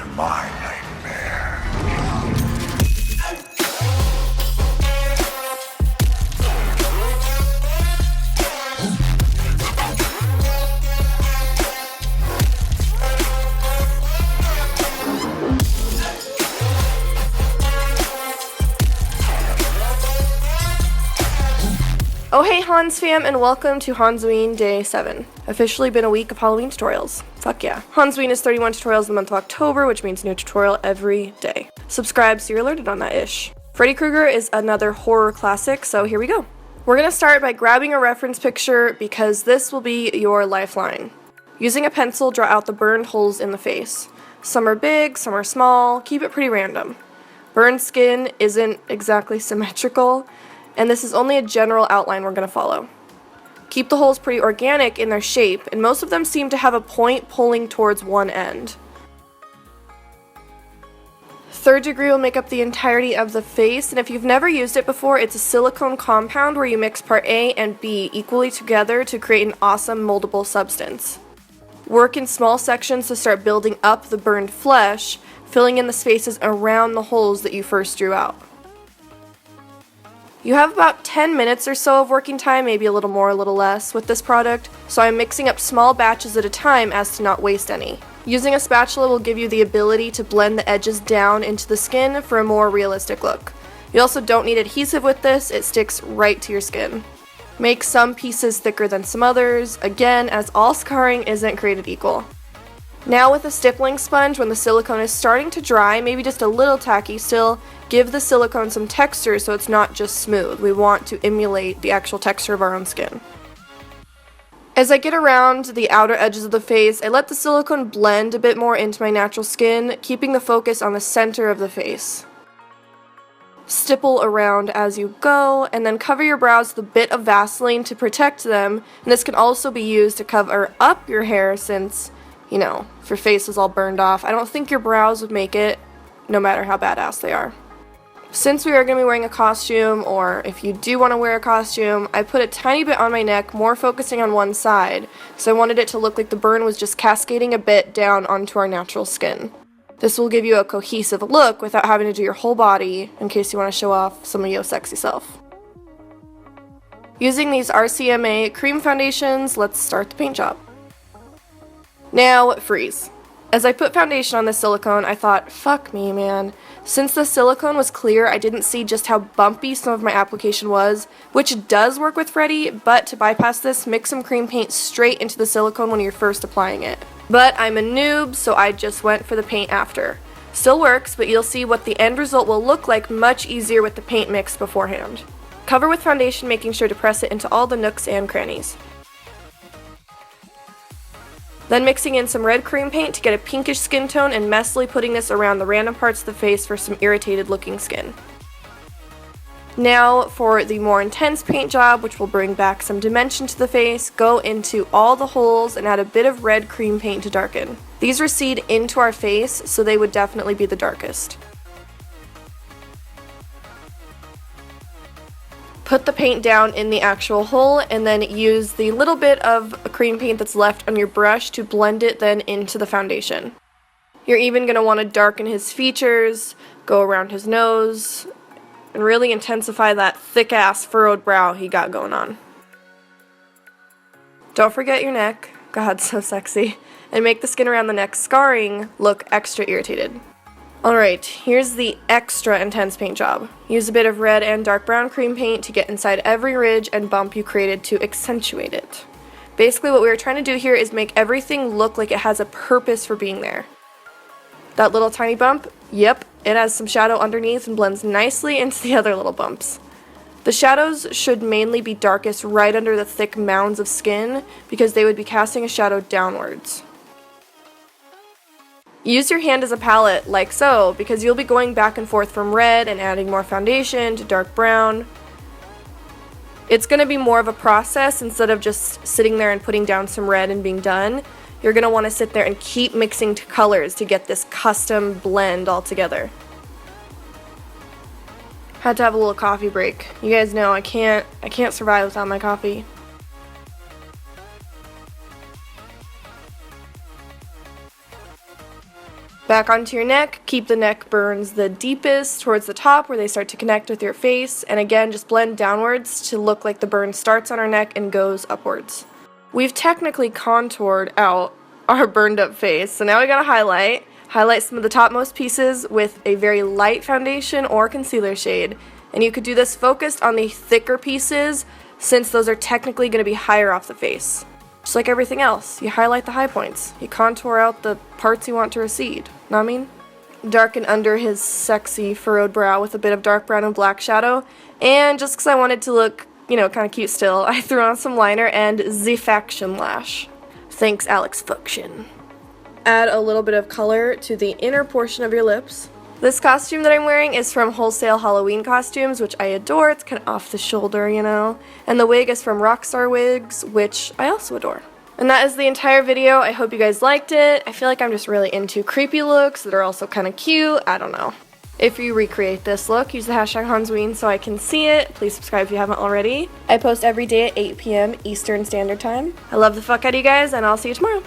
to my nightmare. Oh hey Hans fam, and welcome to Hansween Day 7. Officially been a week of Halloween tutorials. Fuck yeah. Hansween is 31 tutorials in the month of October, which means new tutorial every day. Subscribe so you're alerted on that ish. Freddy Krueger is another horror classic, so here we go. We're gonna start by grabbing a reference picture because this will be your lifeline. Using a pencil, draw out the burned holes in the face. Some are big, some are small, keep it pretty random. Burned skin isn't exactly symmetrical, and this is only a general outline we're going to follow. Keep the holes pretty organic in their shape, and most of them seem to have a point pulling towards one end. Third degree will make up the entirety of the face, and if you've never used it before, it's a silicone compound where you mix part A and B equally together to create an awesome moldable substance. Work in small sections to start building up the burned flesh, filling in the spaces around the holes that you first drew out. You have about 10 minutes or so of working time, maybe a little more, a little less, with this product, so I'm mixing up small batches at a time as to not waste any. Using a spatula will give you the ability to blend the edges down into the skin for a more realistic look. You also don't need adhesive with this, it sticks right to your skin. Make some pieces thicker than some others, again, as all scarring isn't created equal. Now with a stippling sponge, when the silicone is starting to dry, maybe just a little tacky still, give the silicone some texture so it's not just smooth. We want to emulate the actual texture of our own skin. As I get around the outer edges of the face, I let the silicone blend a bit more into my natural skin, keeping the focus on the center of the face. Stipple around as you go, and then cover your brows with a bit of Vaseline to protect them, and this can also be used to cover up your hair since, you know, if your face is all burned off, I don't think your brows would make it, no matter how badass they are. Since we are going to be wearing a costume, or if you do want to wear a costume, I put a tiny bit on my neck, more focusing on one side, so I wanted it to look like the burn was just cascading a bit down onto our natural skin. This will give you a cohesive look without having to do your whole body, in case you want to show off some of your sexy self. Using these RCMA cream foundations, let's start the paint job. Now, freeze. As I put foundation on the silicone, I thought, fuck me, man. Since the silicone was clear, I didn't see just how bumpy some of my application was, which does work with Freddy, but to bypass this, mix some cream paint straight into the silicone when you're first applying it. But I'm a noob, so I just went for the paint after. Still works, but you'll see what the end result will look like much easier with the paint mixed beforehand. Cover with foundation, making sure to press it into all the nooks and crannies. Then mixing in some red cream paint to get a pinkish skin tone and messily putting this around the random parts of the face for some irritated looking skin. Now for the more intense paint job, which will bring back some dimension to the face, go into all the holes and add a bit of red cream paint to darken. These recede into our face, so they would definitely be the darkest. Put the paint down in the actual hole and then use the little bit of cream paint that's left on your brush to blend it then into the foundation. You're even going to want to darken his features, go around his nose, and really intensify that thick-ass furrowed brow he got going on. Don't forget your neck, God, so sexy, and make the skin around the neck scarring look extra irritated. Alright, here's the extra intense paint job. Use a bit of red and dark brown cream paint to get inside every ridge and bump you created to accentuate it. Basically what we were trying to do here is make everything look like it has a purpose for being there. That little tiny bump, yep, it has some shadow underneath and blends nicely into the other little bumps. The shadows should mainly be darkest right under the thick mounds of skin because they would be casting a shadow downwards. Use your hand as a palette, like so, because you'll be going back and forth from red and adding more foundation to dark brown. It's going to be more of a process instead of just sitting there and putting down some red and being done. You're going to want to sit there and keep mixing colors to get this custom blend all together. Had to have a little coffee break. You guys know I can't survive without my coffee. Back onto your neck, keep the neck burns the deepest towards the top where they start to connect with your face, and again just blend downwards to look like the burn starts on our neck and goes upwards. We've technically contoured out our burned up face, so now we gotta highlight some of the topmost pieces with a very light foundation or concealer shade, and you could do this focused on the thicker pieces since those are technically going to be higher off the face. Just like everything else, you highlight the high points, you contour out the parts you want to recede, know what I mean? Darken under his sexy furrowed brow with a bit of dark brown and black shadow, and just because I wanted to look, you know, kind of cute still, I threw on some liner and the Faction Lash. Thanks, Alex Function. Add a little bit of color to the inner portion of your lips. This costume that I'm wearing is from Wholesale Halloween Costumes, which I adore. It's kind of off the shoulder, you know. And the wig is from Rockstar Wigs, which I also adore. And that is the entire video. I hope you guys liked it. I feel like I'm just really into creepy looks that are also kind of cute. I don't know. If you recreate this look, use the hashtag Hansween so I can see it. Please subscribe if you haven't already. I post every day at 8 p.m. Eastern Standard Time. I love the fuck out of you guys, and I'll see you tomorrow.